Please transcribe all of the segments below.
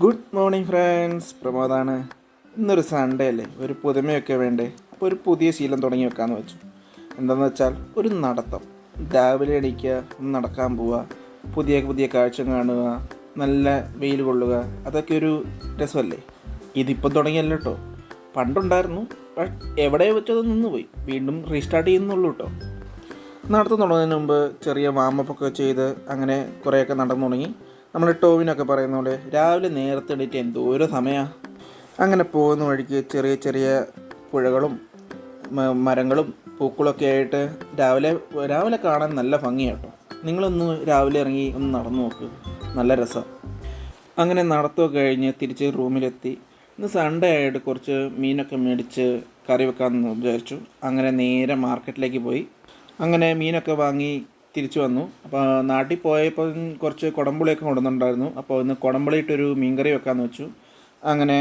Good morning friends, പ്രമോദാണ്. ഇന്നൊരു Sunday അല്ലേ, ഒരു പുതുമയൊക്കെ വേണ്ടേ? അപ്പോൾ ഒരു പുതിയ ശീലം തുടങ്ങി വെക്കാമെന്ന് വെച്ചു. എന്താണെന്ന് വെച്ചാൽ ഒരു നടത്തം. രാവിലെ എണീക്കുക, ഒന്ന് നടക്കാൻ പോവുക, പുതിയ പുതിയ കാഴ്ച കാണുക, നല്ല വെയിൽ കൊള്ളുക, അതൊക്കെ ഒരു രസമല്ലേ? ഇതിപ്പം തുടങ്ങിയല്ലോ കേട്ടോ, പണ്ടുണ്ടായിരുന്നു. ബട്ട് എവിടെ വെച്ചത് നിന്നുപോയി, വീണ്ടും റീസ്റ്റാർട്ട് ചെയ്യുന്നുള്ളൂ കേട്ടോ. നടത്തം തുടങ്ങുന്നതിന് മുമ്പ് ചെറിയ വാമപ്പൊക്കെ ചെയ്ത് അങ്ങനെ കുറേയൊക്കെ നടന്നു തുടങ്ങി. നമ്മൾ ടോവിനൊക്കെ പറയുന്ന പോലെ രാവിലെ നേരത്തെ എണീറ്റ് എന്തോരോ സമയമാണ്. അങ്ങനെ പോകുന്ന വഴിക്ക് ചെറിയ ചെറിയ പുഴകളും മരങ്ങളും പൂക്കളൊക്കെ ആയിട്ട് രാവിലെ രാവിലെ കാണാൻ നല്ല ഭംഗിയാണ് കേട്ടോ. നിങ്ങളൊന്ന് രാവിലെ ഇറങ്ങി ഒന്ന് നടന്നു നോക്ക്, നല്ല രസം. അങ്ങനെ നടത്തമൊക്കെ കഴിഞ്ഞ് തിരിച്ച് റൂമിലെത്തി. ഇന്ന് സൺഡേ ആയിട്ട് കുറച്ച് മീനൊക്കെ മേടിച്ച് കറി വെക്കാമെന്ന് വിചാരിച്ചു. അങ്ങനെ നേരെ മാർക്കറ്റിലേക്ക് പോയി. അങ്ങനെ മീനൊക്കെ വാങ്ങി തിരിച്ചു വന്നു. അപ്പോൾ നാട്ടിൽ പോയപ്പോൾ കുറച്ച് കുടംപുളിയൊക്കെ കൊണ്ടുവന്നിട്ടുണ്ടായിരുന്നു. അപ്പോൾ ഇന്ന് കുടംപുളിയിട്ടൊരു മീൻകറി വെക്കാമെന്ന് വെച്ചു. അങ്ങനെ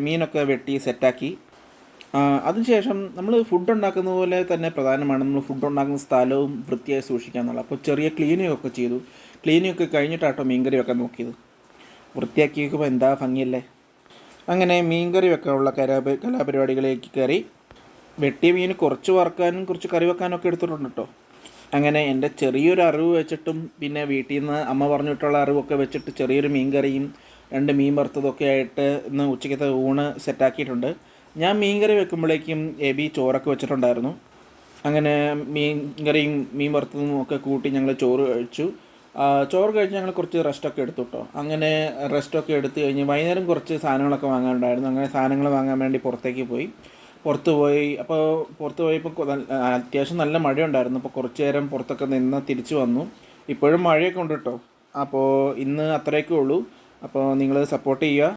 മീനൊക്കെ വെട്ടി സെറ്റാക്കി. അതിനുശേഷം നമ്മൾ ഫുഡ് ഉണ്ടാക്കുന്ന പോലെ തന്നെ പ്രധാനമാണ് നമ്മൾ ഫുഡ് ഉണ്ടാക്കുന്ന സ്ഥലവും വൃത്തിയായി സൂക്ഷിക്കുക എന്നുള്ളത്. അപ്പോൾ ചെറിയ ക്ലീനിങ് ഒക്കെ ചെയ്തു. ക്ലീനിങ് ഒക്കെ കഴിഞ്ഞിട്ടാട്ടോ മീൻകറി വെക്കാൻ നോക്കിയത്. വൃത്തിയാക്കി വെക്കുമ്പോൾ എന്താ ഭംഗിയല്ലേ. അങ്ങനെ മീൻകറി വെക്കാനുള്ള കലാപരിപാടികളിലേക്ക് കയറി. വെട്ടിയ മീൻ കുറച്ച് വറുക്കാനും കുറച്ച് കറി വെക്കാനൊക്കെ എടുത്തിട്ടുണ്ട് കേട്ടോ. അങ്ങനെ എൻ്റെ ചെറിയൊരു അറിവ് വെച്ചിട്ടും പിന്നെ വീട്ടിൽ നിന്ന് അമ്മ പറഞ്ഞിട്ടുള്ള അറിവൊക്കെ വെച്ചിട്ട് ചെറിയൊരു മീൻ കറിയും 2 മീൻ വറുത്തതൊക്കെ ആയിട്ട് ഇന്ന് ഉച്ചയ്ക്കത്തെ ഊണ് സെറ്റാക്കിയിട്ടുണ്ട്. ഞാൻ മീൻ കറി വെക്കുമ്പോഴേക്കും ചോറൊക്കെ വെച്ചിട്ടുണ്ടായിരുന്നു. അങ്ങനെ മീൻ കറിയും മീൻ വറുത്തതും ഒക്കെ കൂട്ടി ഞങ്ങൾ ചോറ് കഴിച്ചു. ചോറ് കഴിച്ച് ഞങ്ങൾ കുറച്ച് റെസ്റ്റൊക്കെ എടുത്തു കേട്ടോ. അങ്ങനെ റെസ്റ്റൊക്കെ എടുത്ത് കഴിഞ്ഞ് വൈകുന്നേരം കുറച്ച് സാധനങ്ങളൊക്കെ വാങ്ങാനുണ്ടായിരുന്നു. അങ്ങനെ സാധനങ്ങൾ വാങ്ങാൻ വേണ്ടി പുറത്ത് പോയി. അപ്പോൾ പുറത്ത് പോയപ്പോൾ അത്യാവശ്യം നല്ല മഴയുണ്ടായിരുന്നു. അപ്പോൾ കുറച്ച് നേരം പുറത്തൊക്കെ നിന്ന് തിരിച്ചു വന്നു. ഇപ്പോഴും മഴയൊക്കെ ഉണ്ട് കേട്ടോ. അപ്പോൾ ഇന്ന് അത്രയൊക്കെ ഉള്ളൂ. അപ്പോൾ നിങ്ങൾ സപ്പോർട്ട് ചെയ്യുക.